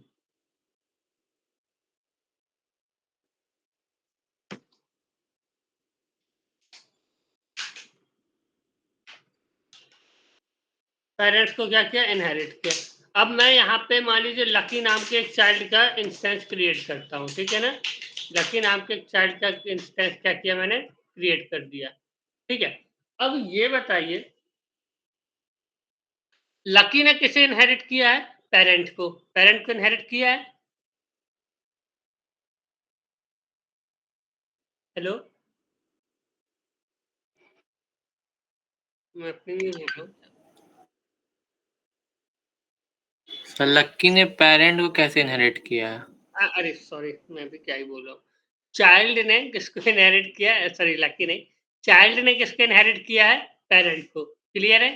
पेरेंट्स को क्या किया? इनहेरिट किया। अब मैं यहाँ पे मान लीजिए लकी नाम के एक चाइल्ड का इंस्टेंस क्रिएट करता हूँ। ठीक है ना, लकी नाम के एक चाइल्ड का इंस्टेंस क्या किया? मैंने क्रिएट कर दिया। ठीक है, अब ये बताइए लकी ने किसे इनहेरिट किया है? पेरेंट को। पेरेंट को इनहेरिट किया है। हेलो, मैं अपनी नहीं बोल रहा हूँ। सर लक्की ने पेरेंट को कैसे इनहेरिट किया? अरे सॉरी, मैं भी क्या ही बोल रहा हूँ। चाइल्ड ने किसको इनहेरिट किया है? सॉरी, लकी नहीं, चाइल्ड ने किसको इनहेरिट किया है? पेरेंट को। क्लियर है?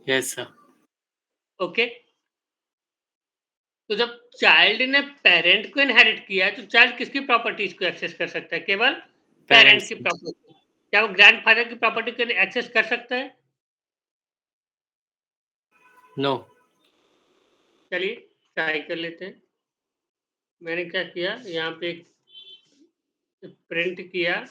Yes sir. ओके, तो जब चाइल्ड ने पेरेंट को इनहेरिट किया है, तो चाइल्ड किसकी प्रॉपर्टीज को एक्सेस कर सकता है? केवल पेरेंट की प्रॉपर्टी। क्या वो ग्रैंडफादर की प्रॉपर्टी को एक्सेस कर सकता है? नो। चलिए ट्राई कर लेते हैं। मैंने क्या किया, यहाँ पे प्रिंट किया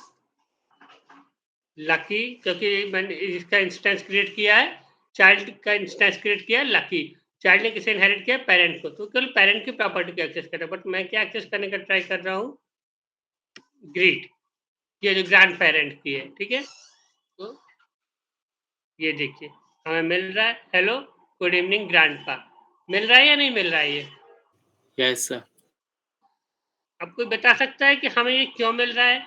लकी, क्योंकि मैंने इसका इंस्टेंस क्रिएट किया है, चाइल्ड का इंस्टेंस क्रिएट किया है लकी। चाइल्ड ने किसे इनहेरिट किया? पेरेंट को। तो केवल पेरेंट की प्रॉपर्टी को एक्सेस कर रहा है, बट मैं क्या एक्सेस करने का ट्राई कर रहा हूँ? ग्रीट, ये जो ग्रैंड पेरेंट की है, ठीक है। तो ये देखिए हमें मिल रहा है, हेलो गुड इवनिंग ग्रैंडपा, मिल रहा है या नहीं मिल रहा है ये? Yes sir. अब कोई बता सकता है कि हमें ये क्यों मिल रहा है?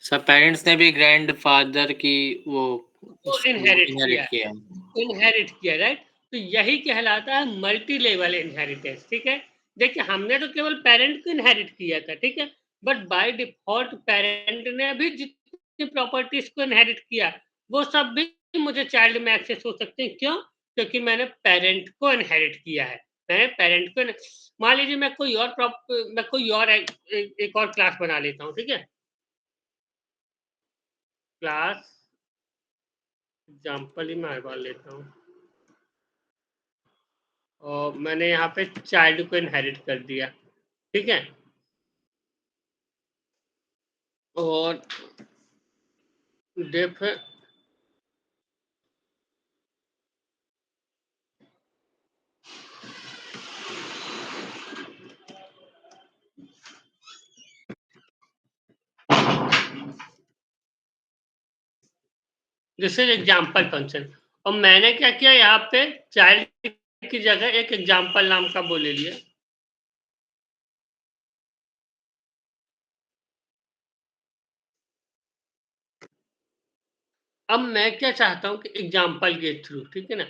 सर पेरेंट्स ने भी ग्रैंडफादर की वो इनहेरिट इनहेरिट किया है। इनहेरिट किया, राइट। तो यही कहलाता है मल्टी लेवल इनहेरिटेंस, ठीक है। देखिए हमने तो केवल पेरेंट को इनहेरिट किया था, ठीक है, बट बाय डिफॉल्ट पेरेंट ने भी जितनी प्रॉपर्टीज को इनहेरिट किया, वो सब भी मुझे चाइल्ड में एक्सेस हो सकते हैं। क्यों? क्योंकि मैंने पेरेंट को इनहेरिट किया है। मैंने पेरेंट को, मान लीजिए मैं कोई और एक और क्लास बना लेता हूँ, ठीक है। क्लास एग्जाम्पल ही मैं मान लेता हूँ, और मैंने यहाँ पे चाइल्ड को इनहेरिट कर दिया, ठीक है। और def this is example function, और मैंने क्या किया, यहाँ पे चाइल्ड की जगह एक एग्जाम्पल नाम का वो ले लिया। अब मैं क्या चाहता हूँ कि एग्जाम्पल के थ्रू, ठीक है ना।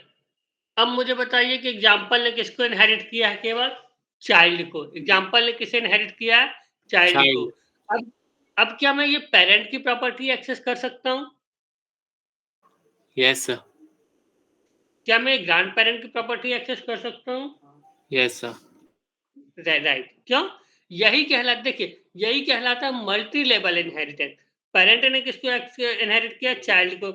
अब मुझे बताइए कि एग्जाम्पल ने किसको इनहेरिट किया है? केवल चाइल्ड को। एग्जाम्पल ने किसे इनहेरिट किया है? चाइल्ड को। अब क्या मैं ये पेरेंट की प्रॉपर्टी एक्सेस कर सकता हूँ? Yes sir. क्या मैं ग्रैंड पेरेंट की प्रॉपर्टी एक्सेस कर सकता हूँ? Yes sir. राइट। क्यों? यही कहलाता, देखिए यही कहलाता है मल्टी लेवल इनहेरिटेंस। पेरेंट ने किसको इनहेरिट किया? चाइल्ड को।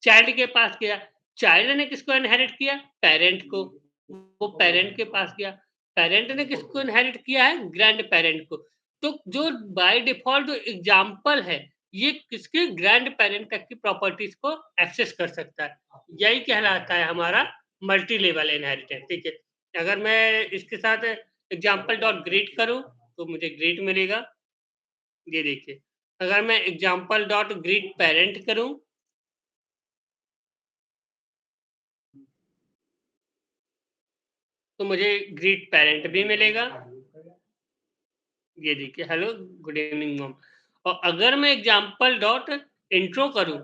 चाइल्ड के पास गया, चाइल्ड ने किसको इनहेरिट किया? पेरेंट को। वो पेरेंट के पास गया, पेरेंट ने किसको इनहेरिट किया है? ग्रैंड पेरेंट को। तो जो बाय डिफॉल्ट जो एग्जाम्पल है, ये किसके? ग्रैंड पेरेंट तक की प्रॉपर्टीज को एक्सेस कर सकता है। यही कहलाता है हमारा मल्टी लेवल इनहेरिटेंस, ठीक है। अगर मैं इसके साथ एग्जाम्पल डॉट ग्रीट करूं तो मुझे ग्रीट मिलेगा, ये देखिए। अगर मैं एग्जाम्पल डॉट ग्रीट पेरेंट करूं तो मुझे ग्रीट पेरेंट भी मिलेगा, ये देखिए, हेलो गुड इवनिंग मॉम। और अगर मैं एग्जाम्पल डॉट इंट्रो करूं,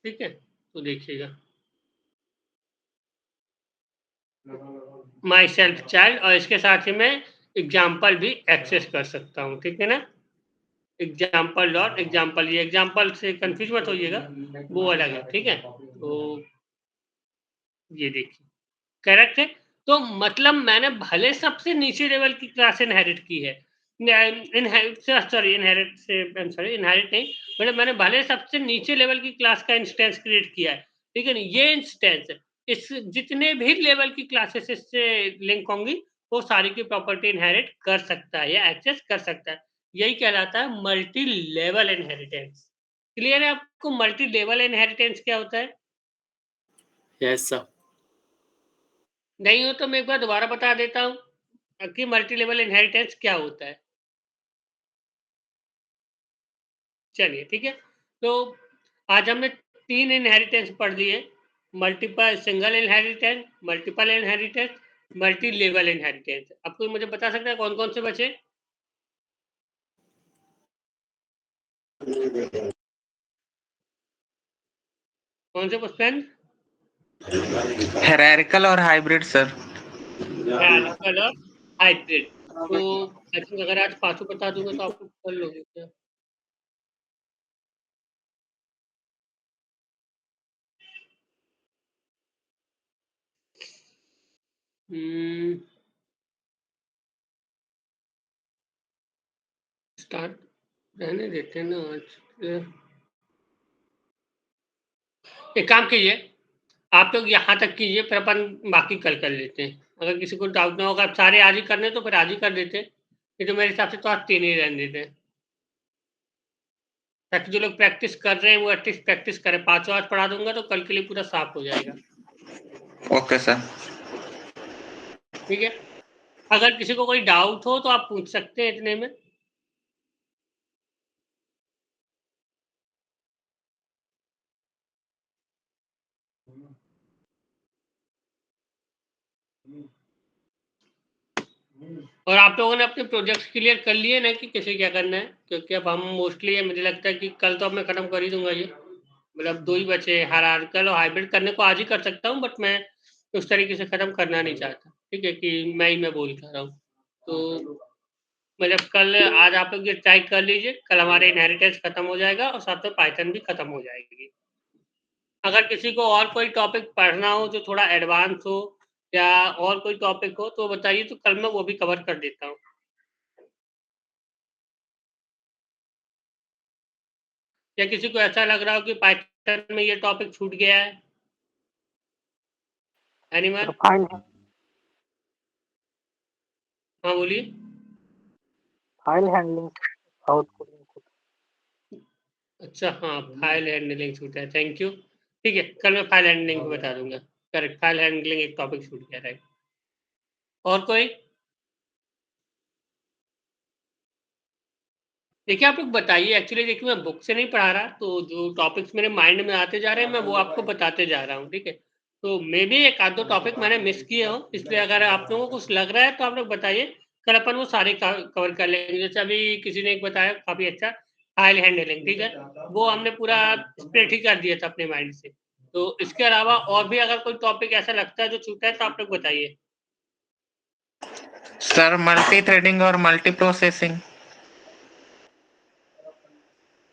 ठीक है, तो देखिएगा माई सेल्फ चाइल्ड, और इसके साथ ही मैं एग्जाम्पल भी एक्सेस कर सकता हूँ, ठीक है ना। एग्जाम्पल डॉट एग्जाम्पल, ये एग्जाम्पल से कंफ्यूज मत होइएगा, वो अलग है, ठीक है। तो ये देखिए करेक्ट है। तो मतलब मैंने भले सबसे नीचे लेवल की क्लास इनहेरिट की है, इनहेरिट नहीं, मतलब मैंने भले सबसे नीचे लेवल की क्लास का इंस्टेंस क्रिएट किया है, लेकिन ये इंस्टेंस इस जितने भी लेवल की क्लासेस इससे लिंक होंगी, वो सारी की प्रॉपर्टी इनहेरिट कर सकता है या एक्सेस कर सकता है। यही कहलाता है मल्टी लेवल इनहेरिटेंस। क्लियर है आपको मल्टी लेवल इनहेरिटेंस क्या होता है? Yes sir. नहीं हो तो मैं एक बार दोबारा बता देता हूँ कि मल्टी लेवल इनहेरिटेंस क्या होता है। चलिए ठीक है, तो आज हमने 3 इनहेरिटेंस पढ़ लिए, multiple single inheritance, multiple inheritance, multi level inheritance. अब कोई मुझे बता सकता है कौन कौन से बचे? कौन से पुष्पेंद्र? हेरारिकल और हाइब्रिड सर। रैडिकल और हाइब्रिड। तो आई थिंक अगर आज पाँचों बता दूंगा तो आप लोग कर लोगे क्या? स्टार्ट रहने देते हैं ना आज। एक काम कीजिए, आप लोग यहाँ तक कीजिए, फिर अपन बाकी कल कर लेते हैं। अगर किसी को डाउट ना होगा, सारे आज ही करने तो फिर आज ही कर देते हैं, नहीं तो मेरे हिसाब से तो आज 3 ही रहने देते हैं, ताकि जो लोग प्रैक्टिस कर रहे हैं वो एटलीस्ट प्रैक्टिस करें। 5 आज पढ़ा दूंगा तो कल के लिए पूरा साफ हो जाएगा। Okay sir. ठीक है, अगर किसी को कोई डाउट हो तो आप पूछ सकते हैं इतने में। और आप लोगों ने अपने प्रोजेक्ट्स क्लियर कर लिए ना कि कैसे क्या करना है? क्योंकि अब हम मोस्टली मुझे लगता है कि कल तो अब मैं खत्म कर ही दूंगा ये, मतलब 2 ही बचे, हायरार्किकल और हाइब्रिड करने को आज ही कर सकता हूँ, बट मैं उस तरीके से खत्म करना नहीं चाहता। ठीक है, कि मैं बोल कर रहा हूँ, तो मतलब कल आज आप लोग ये ट्राई कर लीजिए, कल हमारे इनहेरिटेंस खत्म हो जाएगा और साथ में पाइथन भी खत्म हो जाएगी। अगर किसी को और कोई टॉपिक पढ़ना हो जो थोड़ा एडवांस हो या और कोई टॉपिक हो तो बताइए, तो कल मैं वो भी कवर कर देता हूँ। या किसी को ऐसा लग रहा हो कि पाइथन में ये टॉपिक छूट गया है? एनीवन? फाइल हाँ बोलिए। File handling output input. अच्छा हाँ, फाइल हैंडलिंग छूटा है, थैंक यू। ठीक है, कल मैं फाइल हैंडलिंग बता दूंगा। करेक्ट, फाइल हैंडलिंग एक टॉपिक छूट गया, राइट। और कोई? देखिए आप लोग बताइए, एक्चुअली देखिए मैं बुक से नहीं पढ़ा रहा, तो जो टॉपिक्स मेरे माइंड में आते जा रहे हैं मैं वो आपको बताते जा रहा हूँ। ठीक है, तो मे भी एक आध दो टॉपिक मैंने मिस किए हो, इसलिए अगर आप लोगों को कुछ लग रहा है तो आप लोग बताइए, कल अपन वो सारे कवर कर लेंगे। जैसे अभी किसी ने एक बताया काफी अच्छा, फाइल हैंडलिंग, ठीक है, वो हमने पूरा स्प्लिट ही कर दिया था अपने माइंड से। तो इसके अलावा और भी अगर कोई टॉपिक ऐसा लगता है जो छूटा है तो आप लोग बताइए। सर मल्टी थ्रेडिंग और मल्टी प्रोसेसिंग।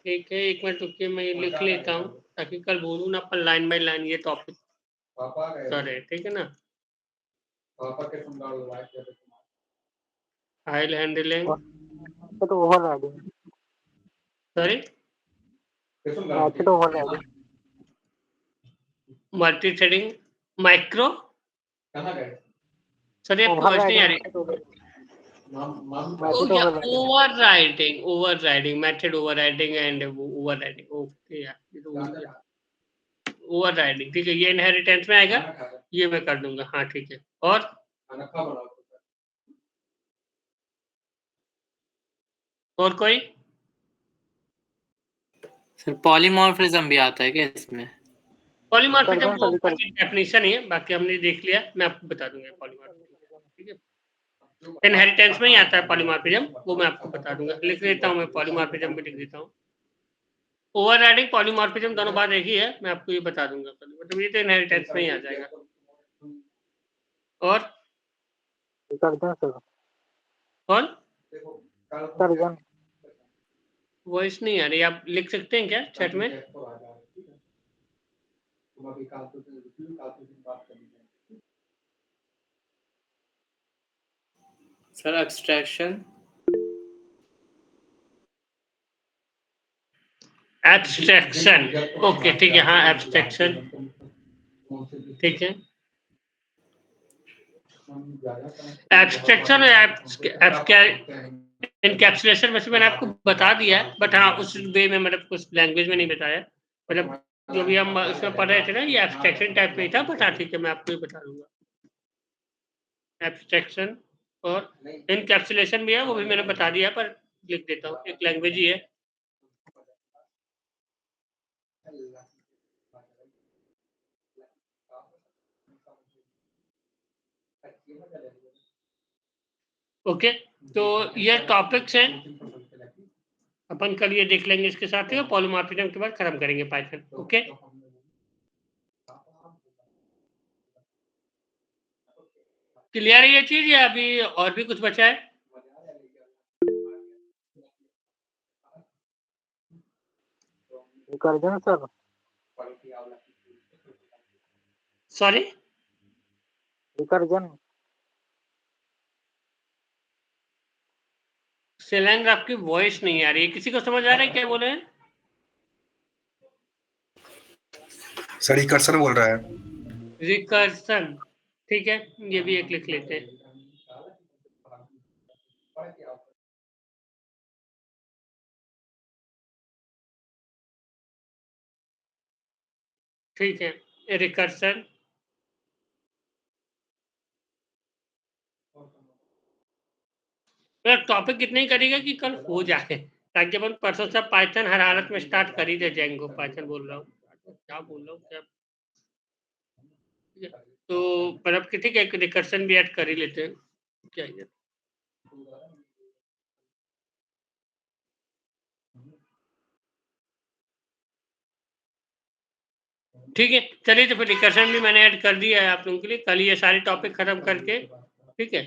ठीक है, एक मिनट रुकिए, मैं ये लिख लेता हूँ ताकि कल बोलूँ ना अपन लाइन बाय लाइन ये टॉपिक करे, ठीक है ना। फाइल हैंडलिंग, तो ओवरराइडिंग सॉरी, तो overriding multi threading, micro, sorry आपकी वॉइस नहीं आ रही। Over riding, method over riding and over riding, okay यार, ये तो ओवर राइडिंग, ठीक है, ये इनहेरिटेंस में आएगा, ये मैं कर दूंगा। हाँ ठीक है, और कोई? सर पॉलीमॉर्फिज्म भी आता है क्या इसमें? पॉलीमॉर्फिज्म वो डेफिनेशन ही है, बाकी हमने देख लिया, मैं आपको बता दूंगा पॉलीमॉर्फिज्म। ठीक है, इनहेरिटेंस में ही आता है पॉलीमॉर्फिज्म, वो मैं आपको बता दूंगा। लिख लेता हूँ मैं, पॉलीमॉर्फिज्म भी लिख देता हूँ। ओवर राइडिंग पॉलीमॉर्फिज्म दोनों बात एक ही है, मैं आपको ये बता दूंगा, मतलब ये तो इनहेरिटेंस में ही आ जाएगा। और कौन? वॉइस नहीं आ रही, आप लिख सकते हैं क्या चैट में? सर एक्सट्रैक्शन, एब्स्ट्रैक्शन, ओके ठीक है, हाँ एब्स्ट्रैक्शन, ठीक है। एब्स्ट्रैक्शन इनकैप्सुलेशन वैसे मैंने आपको बता दिया है, बट हाँ उस वे में, मतलब कुछ लैंग्वेज में नहीं बताया, मतलब जो भी हम उसमें पढ़ रहे थे ना ये एब्स्ट्रैक्शन टाइप में ही था, बट हाँ ठीक है, मैं आपको ये बता दूंगा। एब्स्ट्रैक्शन और इनकैप्सुलेशन भी है, वो भी मैंने बता दिया, पर लिख देता हूँ, एक लैंग्वेज ही है। ओके, तो ये टॉपिक्स हैं, अपन कल ये देख लेंगे इसके साथ ही, पॉलीमॉर्फिज्म के बाद खत्म करेंगे पाइथन। ओके, क्लियर है ये चीज या अभी और भी कुछ बचा है? Recursion sir sorry recursion Shillong आपकी वॉइस नहीं आ रही है, किसी को समझ आ रहा है क्या बोले हैं? सर रिकर्सन बोल रहा है। रिकर्सन, ठीक है, ये भी एक लिख लेते हैं। ठीक है, रिकर्सन टॉपिक इतना ही करेगा कि कल हो जाए, ताकि अपन परसों से पाइथन हर हालत में स्टार्ट कर ही दे जाएंगे। पाइथन बोल रहा हूँ, क्या बोल रहा हूँ क्या, तो मतलब कि ठीक है, रिकर्सन भी ऐड कर ही लेते हैं, क्या है। ठीक है, चलिए, तो फिर रिकर्शन भी मैंने ऐड कर दिया है आप लोगों के लिए। कल ये सारे टॉपिक खत्म करके, ठीक है,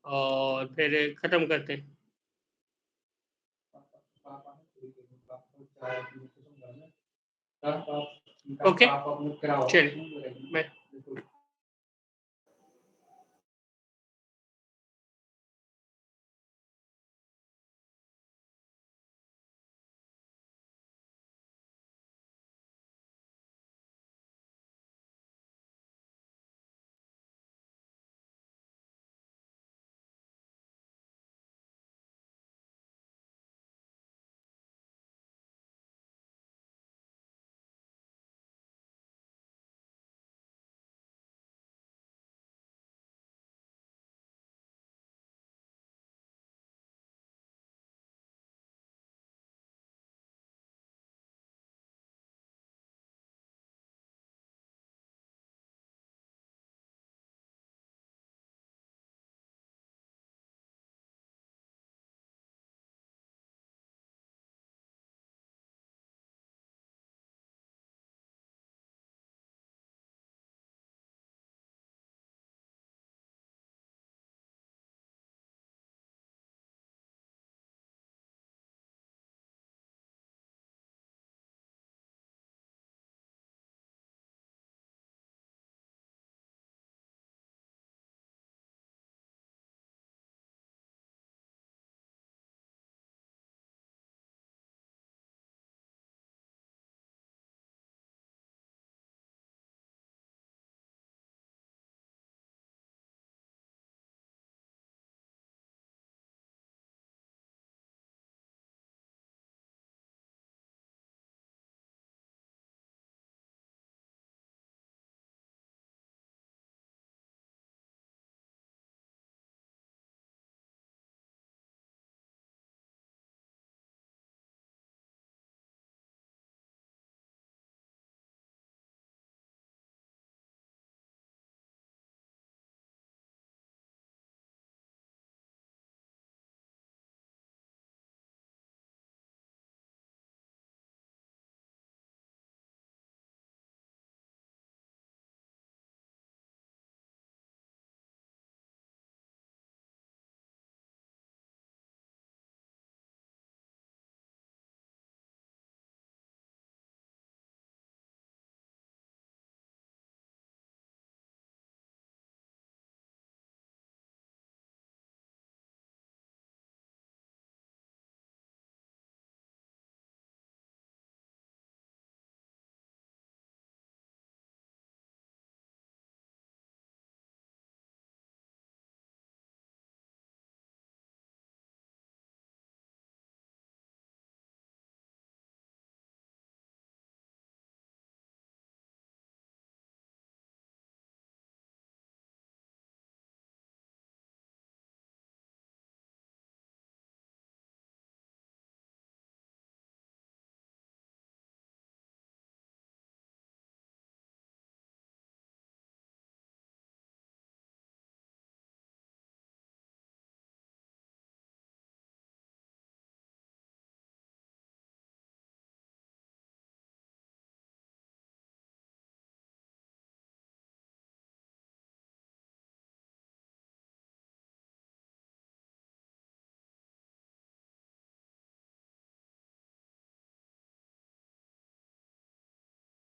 और फिर खत्म करते हैं। ओके, चलिए, बाय।